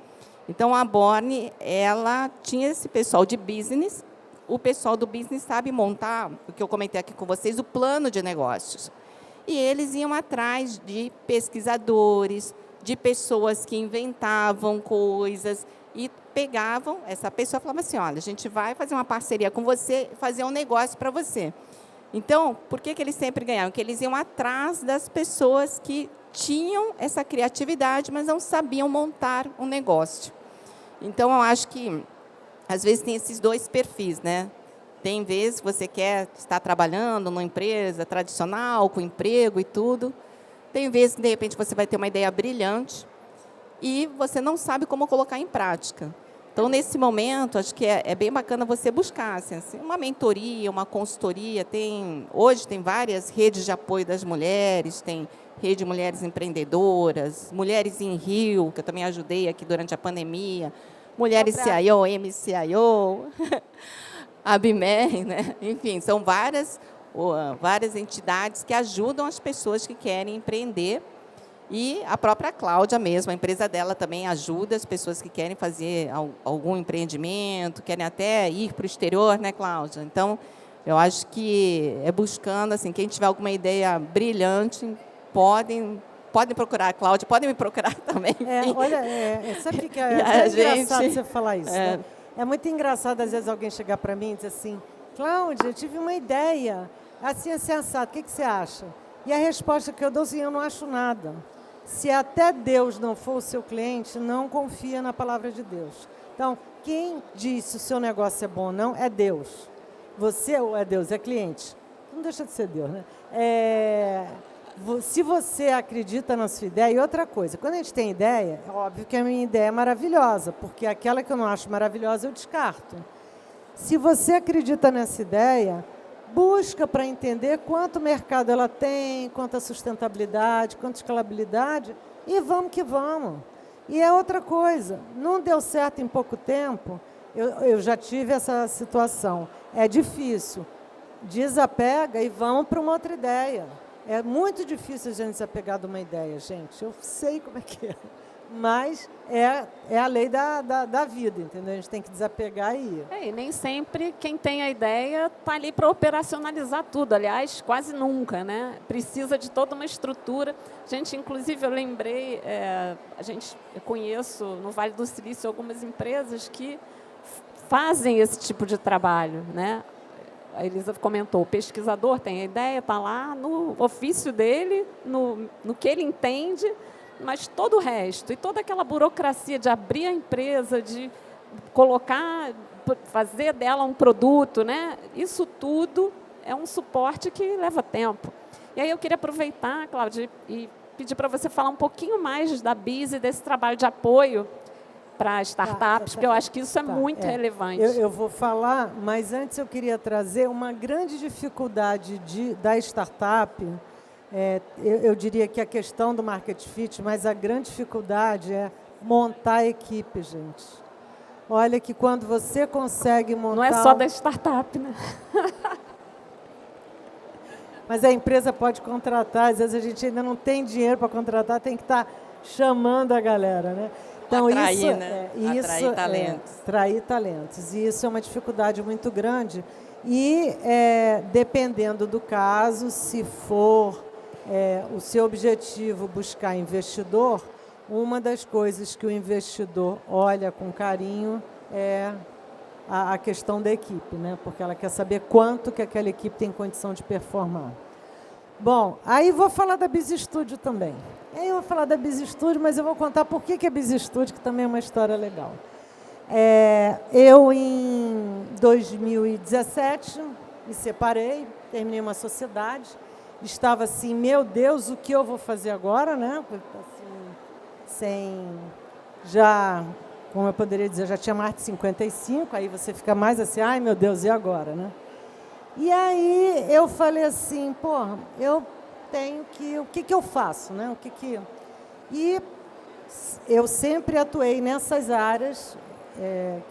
então a Bourne, ela tinha esse pessoal de business. O pessoal do business sabe montar, o que eu comentei aqui com vocês, o plano de negócios. E eles iam atrás de pesquisadores, de pessoas que inventavam coisas e pegavam essa pessoa e falavam assim, olha, a gente vai fazer uma parceria com você, fazer um negócio para você. Então, por que eles sempre ganhavam? Porque eles iam atrás das pessoas que tinham essa criatividade, mas não sabiam montar um negócio. Então, eu acho que às vezes tem esses dois perfis, né? Tem vezes que você quer estar trabalhando numa empresa tradicional, com emprego e tudo. Tem vezes que, de repente, você vai ter uma ideia brilhante e você não sabe como colocar em prática. Então, nesse momento, acho que é bem bacana você buscar assim, uma mentoria, uma consultoria. Hoje tem várias redes de apoio das mulheres, tem Rede de Mulheres Empreendedoras, Mulheres em Rio, que eu também ajudei aqui durante a pandemia, Mulheres CIO, MCIO, ABMER, né? Enfim, são várias entidades que ajudam as pessoas que querem empreender. E a própria Cláudia mesmo, a empresa dela também ajuda as pessoas que querem fazer algum empreendimento, querem até ir para o exterior, né, Cláudia? Então, eu acho que buscando, assim, quem tiver alguma ideia brilhante, podem procurar a Cláudia, podem me procurar também. Olha, sabe o que é até engraçado você falar isso? Né? É muito engraçado, às vezes, alguém chegar para mim e dizer assim, Cláudia, eu tive uma ideia, assim, assado, o que você acha? E a resposta que eu dou assim, eu não acho nada. Se até Deus não for o seu cliente, não confia na palavra de Deus. Então, quem diz se o seu negócio é bom ou não, é Deus. Você ou é Deus, é cliente. Não deixa de ser Deus, né? Se você acredita na sua ideia, e outra coisa, quando a gente tem ideia, é óbvio que a minha ideia é maravilhosa, porque aquela que eu não acho maravilhosa, eu descarto. Se você acredita nessa ideia, busca para entender quanto mercado ela tem, quanta sustentabilidade, quanta escalabilidade, e vamos que vamos. E é outra coisa, não deu certo em pouco tempo, eu já tive essa situação, é difícil, desapega e vamos para uma outra ideia. É muito difícil a gente se apegar de uma ideia, gente, eu sei como é que é. Mas é a lei da vida, entendeu? A gente tem que desapegar e ir. E nem sempre quem tem a ideia está ali para operacionalizar tudo. Aliás, quase nunca, né? Precisa de toda uma estrutura. Gente, inclusive, eu lembrei, eu conheço no Vale do Silício algumas empresas que fazem esse tipo de trabalho, né? A Elisa comentou, o pesquisador tem a ideia, está lá no ofício dele, no que ele entende, mas todo o resto, e toda aquela burocracia de abrir a empresa, de colocar, fazer dela um produto, né? Isso tudo é um suporte que leva tempo. E aí eu queria aproveitar, Cláudia, e pedir para você falar um pouquinho mais da BIS e desse trabalho de apoio para startups, porque eu acho que isso é muito relevante. Eu vou falar, mas antes eu queria trazer uma grande dificuldade da startup. Eu diria que a questão do market fit, mas a grande dificuldade é montar a equipe, gente. Olha que quando você consegue montar... Não é só da startup, né? Mas a empresa pode contratar, às vezes a gente ainda não tem dinheiro para contratar, tem que estar chamando a galera, né? Então, atrair, né? Atrair talentos. Atrair talentos. E isso é uma dificuldade muito grande. E, dependendo do caso, se for o seu objetivo buscar investidor, uma das coisas que o investidor olha com carinho é a questão da equipe, né? Porque ela quer saber quanto que aquela equipe tem condição de performar. Bom, aí vou falar da Biz Studio também. Aí eu vou falar da Biz Studio, mas eu vou contar por que é Biz Studio, que também é uma história legal. Eu, em 2017, me separei, terminei uma sociedade, estava assim, meu Deus, o que eu vou fazer agora, né? Assim, como eu poderia dizer, já tinha mais de 55, aí você fica mais assim, ai meu Deus, e agora, né? E aí eu falei assim, porra, eu tenho que, o que eu faço, né? E eu sempre atuei nessas áreas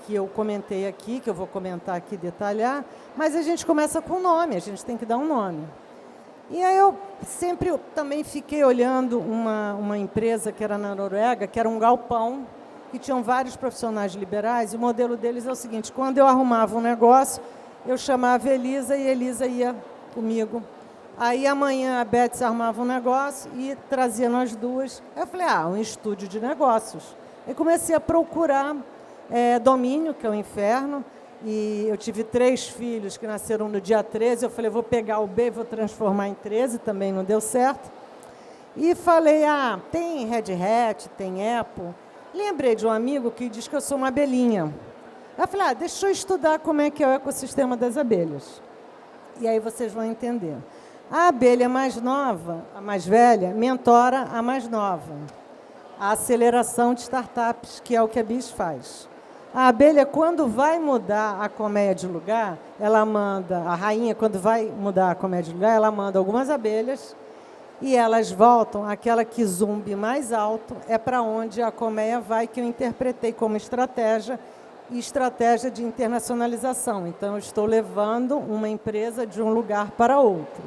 que eu comentei aqui, que eu vou comentar aqui, detalhar, mas a gente começa com nome, a gente tem que dar um nome. E aí eu sempre também fiquei olhando uma empresa que era na Noruega, que era um galpão, que tinham vários profissionais liberais, e o modelo deles é o seguinte, quando eu arrumava um negócio, eu chamava a Elisa e a Elisa ia comigo. Aí amanhã a Beth arrumava um negócio e trazia nós duas. Aí eu falei, um estúdio de negócios. Aí comecei a procurar domínio, que é o inferno, e eu tive 3 filhos que nasceram no dia 13, eu falei, vou pegar o B e vou transformar em 13, também não deu certo. E falei, tem Red Hat, tem Apple. Lembrei de um amigo que diz que eu sou uma abelhinha. Eu falei, deixa eu estudar como é que é o ecossistema das abelhas. E aí vocês vão entender. A abelha mais nova, a mais velha, mentora a mais nova. A aceleração de startups, que é o que a Biz faz. A abelha, quando vai mudar a colmeia de lugar, ela manda, a rainha, quando vai mudar a colmeia de lugar, ela manda algumas abelhas e elas voltam, aquela que zumbi mais alto é para onde a colmeia vai, que eu interpretei como estratégia de internacionalização. Então, eu estou levando uma empresa de um lugar para outro,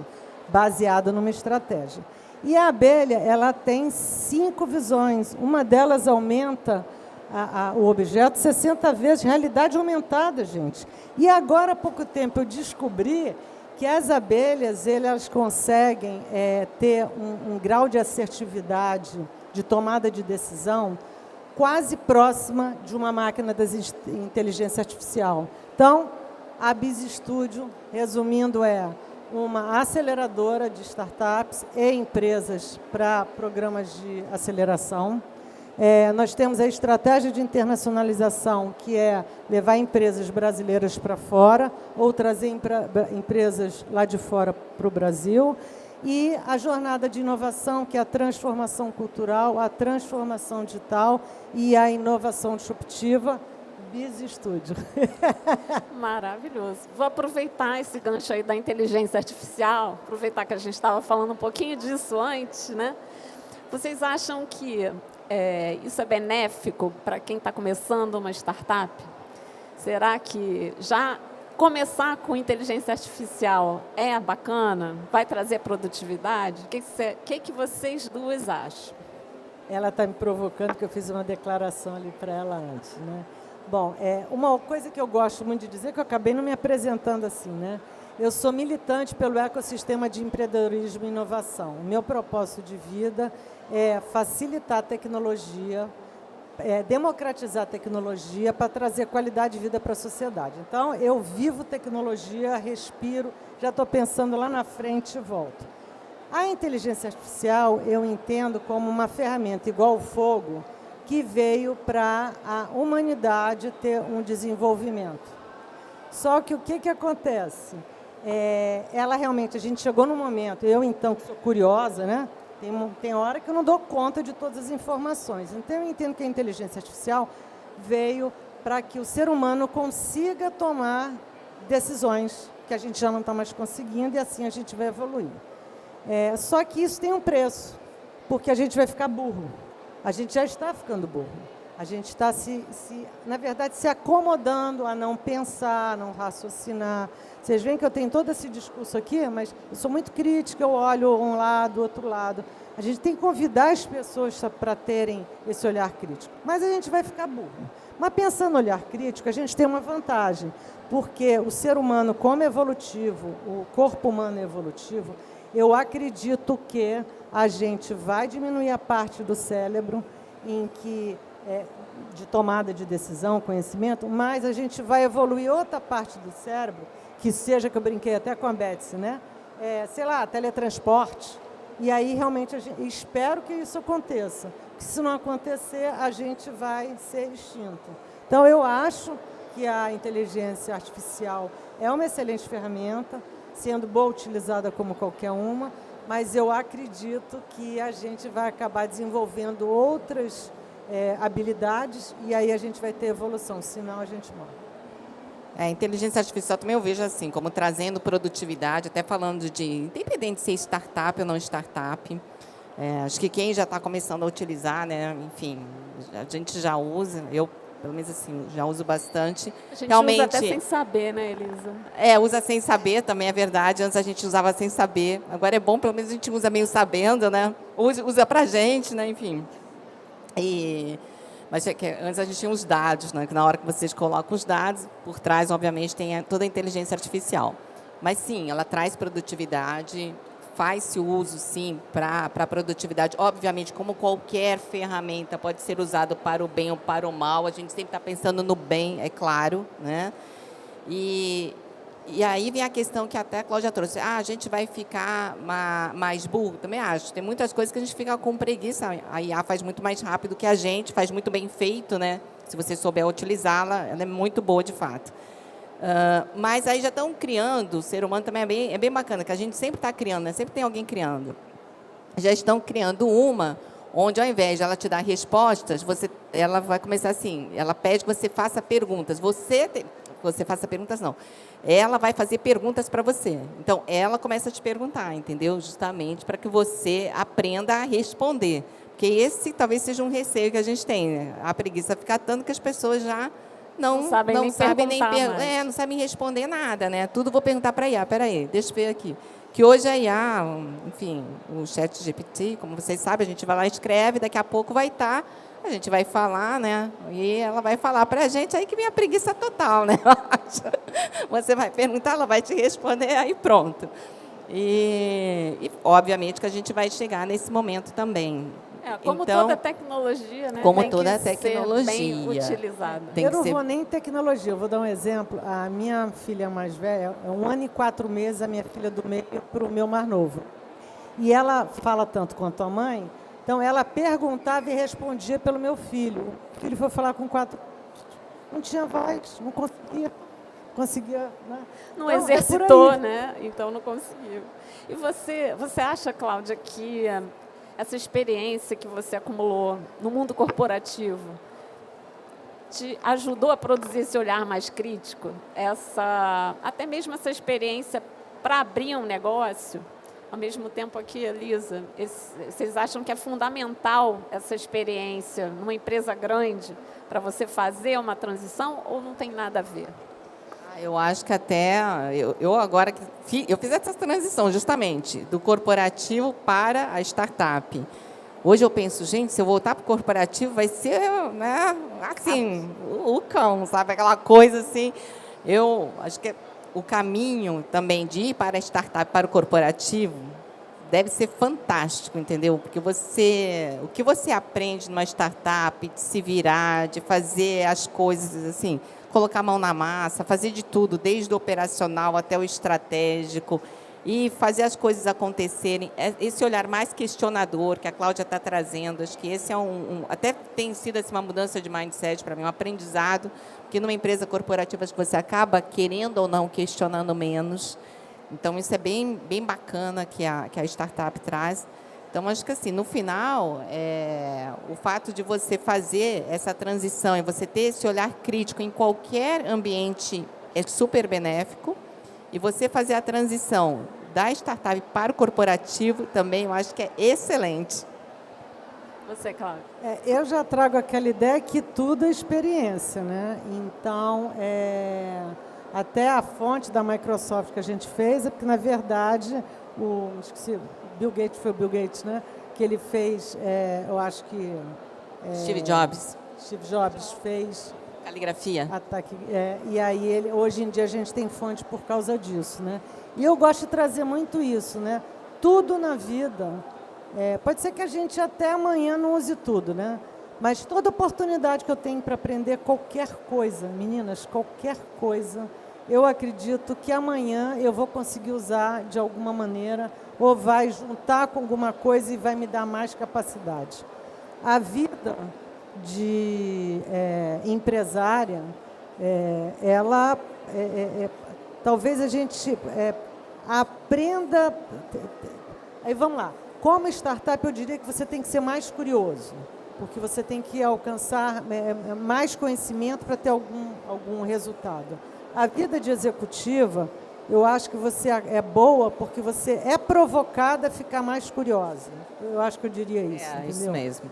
baseado numa estratégia. E a abelha, ela tem 5 visões. Uma delas aumenta o objeto 60 vezes, realidade aumentada, gente. E agora, há pouco tempo, eu descobri que as abelhas, elas conseguem ter um grau de assertividade, de tomada de decisão, quase próxima de uma máquina de inteligência artificial. Então, a Biz Studio, resumindo, é uma aceleradora de startups e empresas para programas de aceleração. Nós temos a estratégia de internacionalização, que é levar empresas brasileiras para fora ou trazer empresas lá de fora para o Brasil. E a jornada de inovação, que é a transformação cultural, a transformação digital e a inovação disruptiva, Biz Studio. Maravilhoso. Vou aproveitar esse gancho aí da inteligência artificial, aproveitar que a gente estava falando um pouquinho disso antes, né? Vocês acham que isso é benéfico para quem está começando uma startup? Será que já começar com inteligência artificial é bacana? Vai trazer produtividade? O que vocês duas acham? Ela está me provocando, que eu fiz uma declaração ali para ela antes, né? Bom, uma coisa que eu gosto muito de dizer, que eu acabei não me apresentando assim, né? Eu sou militante pelo ecossistema de empreendedorismo e inovação. O meu propósito de vida é facilitar a tecnologia, democratizar a tecnologia para trazer qualidade de vida para a sociedade. Então, eu vivo tecnologia, respiro, já estou pensando lá na frente e volto. A inteligência artificial eu entendo como uma ferramenta igual ao fogo, que veio para a humanidade ter um desenvolvimento. Só que o que acontece? Ela realmente, a gente chegou num momento, eu então, que sou curiosa, né? Tem hora que eu não dou conta de todas as informações. Então, eu entendo que a inteligência artificial veio para que o ser humano consiga tomar decisões que a gente já não está mais conseguindo e assim a gente vai evoluir. Só que isso tem um preço, porque a gente vai ficar burro. A gente já está ficando burro. A gente está, na verdade, se acomodando a não pensar, a não raciocinar. Vocês veem que eu tenho todo esse discurso aqui, mas eu sou muito crítica, eu olho um lado, outro lado. A gente tem que convidar as pessoas para terem esse olhar crítico. Mas a gente vai ficar burro. Mas pensando no olhar crítico, a gente tem uma vantagem, porque o ser humano, como evolutivo, o corpo humano é evolutivo, eu acredito que a gente vai diminuir a parte do cérebro em que de tomada de decisão, conhecimento, mas a gente vai evoluir outra parte do cérebro, que seja, que eu brinquei até com a Betsy, né? Sei lá, teletransporte. E aí, realmente, espero que isso aconteça. Porque se não acontecer, a gente vai ser extinto. Então, eu acho que a inteligência artificial é uma excelente ferramenta, sendo boa utilizada como qualquer uma, mas eu acredito que a gente vai acabar desenvolvendo outras habilidades e aí a gente vai ter evolução, senão a gente morre. A inteligência artificial também eu vejo assim, como trazendo produtividade, até falando de, independente de ser startup ou não startup, acho que quem já está começando a utilizar, né, enfim, a gente já usa, eu pelo menos assim, já uso bastante. A gente realmente, usa até sem saber, né, Elisa? Usa sem saber, também é verdade. Antes a gente usava sem saber. Agora é bom, pelo menos a gente usa meio sabendo, né? Usa pra gente, né? Enfim. Mas antes a gente tinha os dados, né? Que na hora que vocês colocam os dados, por trás, obviamente, tem toda a inteligência artificial. Mas sim, ela traz produtividade, faz-se uso, sim, para a produtividade. Obviamente, como qualquer ferramenta pode ser usado para o bem ou para o mal, a gente sempre está pensando no bem, é claro, né? E aí vem a questão que até a Cláudia trouxe. A gente vai ficar mais burro? Também acho. Tem muitas coisas que a gente fica com preguiça. A IA faz muito mais rápido que a gente, faz muito bem feito, né? Se você souber utilizá-la, ela é muito boa, de fato. Mas aí já estão criando, o ser humano também é bem bacana, que a gente sempre está criando, né? Sempre tem alguém criando. Já estão criando uma, onde ao invés de ela te dar respostas, ela vai começar assim, ela pede que você faça perguntas. Você faça perguntas, não. Ela vai fazer perguntas para você. Então, ela começa a te perguntar, entendeu? Justamente para que você aprenda a responder. Porque esse talvez seja um receio que a gente tem, né? A preguiça ficar tanto que as pessoas já não sabem não sabem responder nada, né? Tudo vou perguntar para a IA. Peraí, deixa eu ver aqui. Que hoje a IA, enfim, o ChatGPT, como vocês sabem, a gente vai lá e escreve, daqui a pouco vai estar, a gente vai falar, né? E ela vai falar para a gente, aí que vem a preguiça total, né? Você vai perguntar, ela vai te responder, aí pronto. E obviamente que a gente vai chegar nesse momento também. Como então, toda tecnologia, né? Como tem toda que tecnologia. ser bem utilizada. Eu não vou nem em tecnologia, eu vou dar um exemplo. A minha filha mais velha, 1 ano e 4 meses, a minha filha do meio para o meu mais novo. E ela fala tanto quanto a mãe, então ela perguntava e respondia pelo meu filho. O filho foi falar com 4 anos, não tinha voz, não conseguia, né? Não então, exercitou, né? Então não conseguiu. E você acha, Cláudia, que essa experiência que você acumulou no mundo corporativo te ajudou a produzir esse olhar mais crítico? Até mesmo essa experiência para abrir um negócio? Ao mesmo tempo aqui, Elisa, vocês acham que é fundamental essa experiência numa empresa grande para você fazer uma transição ou não tem nada a ver? Eu acho que até, eu agora, eu fiz essa transição justamente do corporativo para a startup. Hoje eu penso, gente, se eu voltar para o corporativo vai ser, né, assim, o cão, sabe? Aquela coisa assim. Eu acho que o caminho também de ir para a startup, para o corporativo, deve ser fantástico, entendeu? Porque o que você aprende numa startup, de se virar, de fazer as coisas assim, colocar a mão na massa, fazer de tudo, desde o operacional até o estratégico, e fazer as coisas acontecerem. Esse olhar mais questionador que a Cláudia está trazendo, acho que esse é até tem sido assim, uma mudança de mindset para mim, um aprendizado, porque numa empresa corporativa acho que você acaba, querendo ou não, questionando menos. Então, isso é bem bacana que a startup traz. Então, acho que assim, no final, o fato de você fazer essa transição e você ter esse olhar crítico em qualquer ambiente é super benéfico. E você fazer a transição da startup para o corporativo também, eu acho que é excelente. Você, Cláudia? Eu já trago aquela ideia que tudo é experiência, né? Então, até a fonte da Microsoft que a gente fez é porque, na verdade, esqueci, Bill Gates foi o Bill Gates, né? Que ele fez, eu acho que... Steve Jobs. Steve Jobs fez... Caligrafia. E aí, hoje em dia, a gente tem fonte por causa disso, né? E eu gosto de trazer muito isso, né? Tudo na vida... pode ser que a gente até amanhã não use tudo, né? Mas toda oportunidade que eu tenho para aprender qualquer coisa, meninas, qualquer coisa, eu acredito que amanhã eu vou conseguir usar de alguma maneira ou vai juntar com alguma coisa e vai me dar mais capacidade. A vida de empresária, ela, talvez a gente aprenda... Aí vamos lá. Como startup, eu diria que você tem que ser mais curioso, porque você tem que alcançar mais conhecimento para ter algum resultado. A vida de executiva, eu acho que você é boa porque você é provocada a ficar mais curiosa. Eu acho que eu diria isso. Entendeu? Isso mesmo.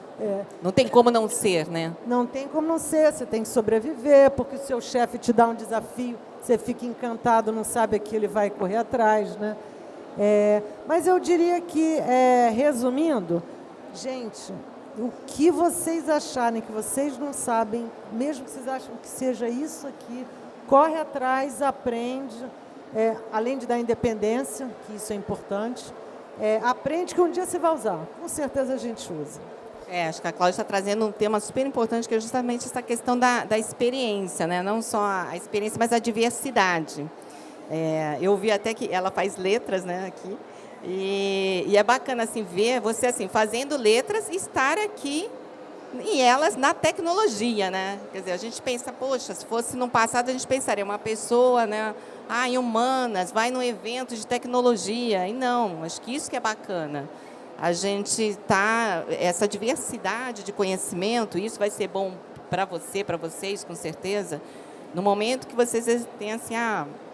Não tem como não ser, né? Não tem como não ser, você tem que sobreviver, porque o seu chefe te dá um desafio, você fica encantado, não sabe que ele vai correr atrás, né? Mas eu diria que, resumindo, gente, o que vocês acharem que vocês não sabem, mesmo que vocês achem que seja isso aqui, corre atrás, aprende, além de dar independência, que isso é importante, aprende que um dia você vai usar, com certeza a gente usa. Acho que a Cláudia está trazendo um tema super importante, que é justamente essa questão da experiência, né? Não só a experiência, mas a diversidade. Eu vi até que ela faz letras, né, aqui, e é bacana assim, ver você assim, fazendo letras e estar aqui, e elas na tecnologia, né? Quer dizer, a gente pensa, poxa, se fosse no passado, a gente pensaria, uma pessoa, né, em humanas, vai num evento de tecnologia, e não, acho que isso que é bacana. A gente essa diversidade de conhecimento, isso vai ser bom para você, para vocês, com certeza. No momento que vocês têm assim,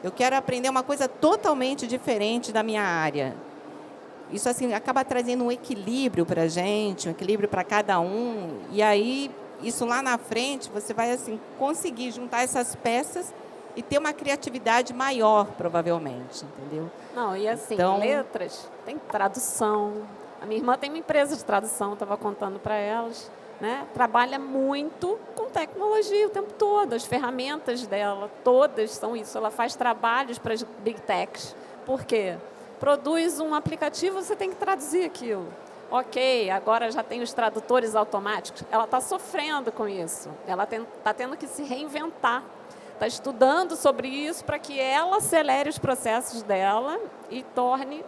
eu quero aprender uma coisa totalmente diferente da minha área. Isso assim acaba trazendo um equilíbrio para a gente, um equilíbrio para cada um. E aí, isso lá na frente, você vai assim conseguir juntar essas peças e ter uma criatividade maior, provavelmente, entendeu? Não, e assim, Então, letras, tem tradução. A minha irmã tem uma empresa de tradução, estava contando para elas. Né? Trabalha muito com tecnologia o tempo todo. As ferramentas dela, todas são isso. Ela faz trabalhos para as Big Techs. Por quê? Produz um aplicativo, você tem que traduzir aquilo. Ok, agora já tem os tradutores automáticos. Ela está sofrendo com isso. Ela está tendo que se reinventar. Está estudando sobre isso para que ela acelere os processos dela e torne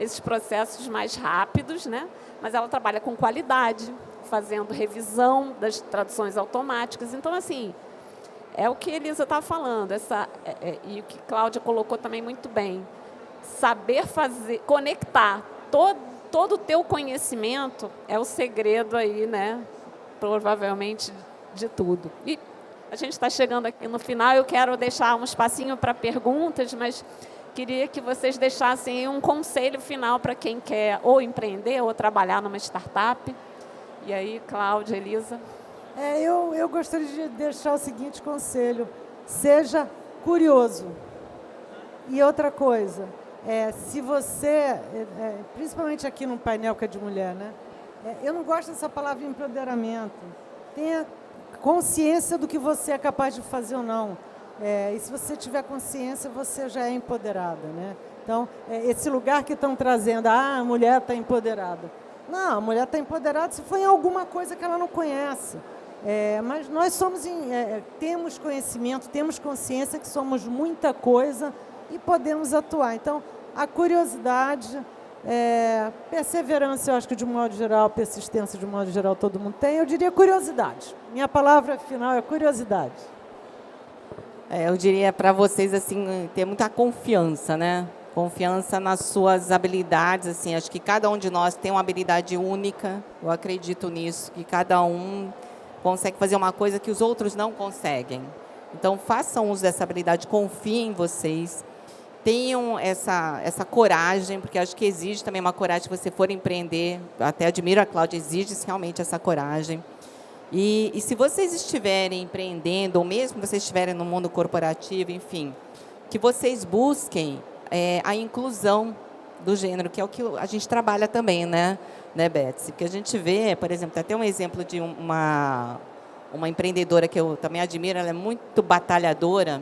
esses processos mais rápidos, né? Mas ela trabalha com qualidade, fazendo revisão das traduções automáticas. Então, assim, é o que a Elisa está falando, e o que a Cláudia colocou também muito bem. Saber fazer, conectar todo o teu conhecimento é o segredo aí, né? Provavelmente de tudo. E a gente está chegando aqui no final, eu quero deixar um espacinho para perguntas, mas queria que vocês deixassem um conselho final para quem quer ou empreender ou trabalhar numa startup. E aí, Cláudia, Elisa? Eu gostaria de deixar o seguinte conselho: seja curioso. E outra coisa, se você, principalmente aqui no painel que é de mulher, né? Eu não gosto dessa palavra empoderamento. Tenha consciência do que você é capaz de fazer ou não. E se você tiver consciência, você já é empoderada, né? Então, esse lugar que estão trazendo, a mulher está empoderada. Não, a mulher está empoderada se for em alguma coisa que ela não conhece. Mas nós temos conhecimento, temos consciência que somos muita coisa e podemos atuar. Então, a curiosidade, perseverança, eu acho que de um modo geral, persistência de um modo geral todo mundo tem. Eu diria curiosidade. Minha palavra final é curiosidade. Eu diria para vocês assim, ter muita confiança, né? confiança nas suas habilidades, assim, acho que cada um de nós tem uma habilidade única, eu acredito nisso, que cada um consegue fazer uma coisa que os outros não conseguem. Então, façam uso dessa habilidade, confiem em vocês, tenham essa coragem, porque acho que exige também uma coragem se você for empreender, até admiro a Cláudia, exige realmente essa coragem. E se vocês estiverem empreendendo, ou mesmo vocês estiverem no mundo corporativo, enfim, que vocês busquem a inclusão do gênero, que é o que a gente trabalha também, né Betsy? Porque a gente vê, por exemplo, até um exemplo de uma empreendedora que eu também admiro, ela é muito batalhadora,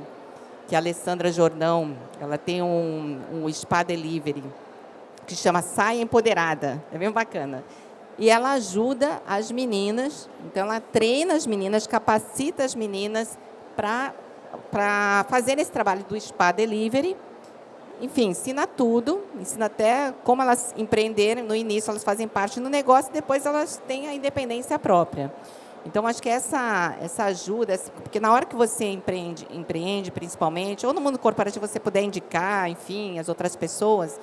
que é a Alessandra Jordão. Ela tem um spa delivery, que chama Saia Empoderada, é bem bacana. E ela ajuda as meninas, então ela treina as meninas, capacita as meninas para fazer esse trabalho do spa delivery. Enfim, ensina tudo, ensina até como elas empreenderem. No início elas fazem parte do negócio, depois elas têm a independência própria. Então, acho que essa ajuda, porque na hora que você empreende principalmente, ou no mundo corporativo você puder indicar, enfim, as outras pessoas,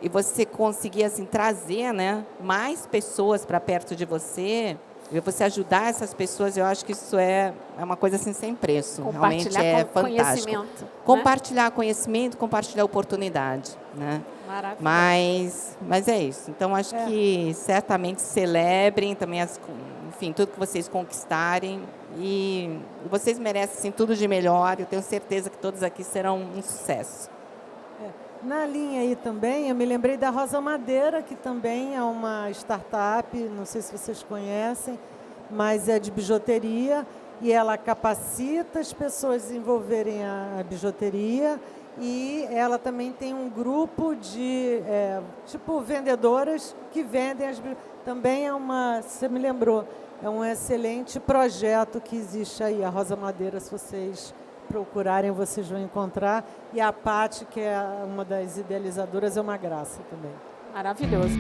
e você conseguir assim, trazer, né, mais pessoas para perto de você, e você ajudar essas pessoas, eu acho que isso é uma coisa assim, sem preço. Realmente é fantástico. Conhecimento, compartilhar conhecimento, compartilhar oportunidade. Né? Maravilhoso. Mas é isso. Então, acho que certamente celebrem também, enfim, tudo que vocês conquistarem. E vocês merecem assim, tudo de melhor. Eu tenho certeza que todos aqui serão um sucesso. Na linha aí também, eu me lembrei da Rosa Madeira, que também é uma startup, não sei se vocês conhecem, mas é de bijuteria, e ela capacita as pessoas a desenvolverem a bijuteria, e ela também tem um grupo de, tipo, vendedoras que vendem as bijuterias. Também você me lembrou, é um excelente projeto que existe aí, a Rosa Madeira, se vocês procurarem, vocês vão encontrar. E a Paty, que é uma das idealizadoras, é uma graça também. Maravilhoso.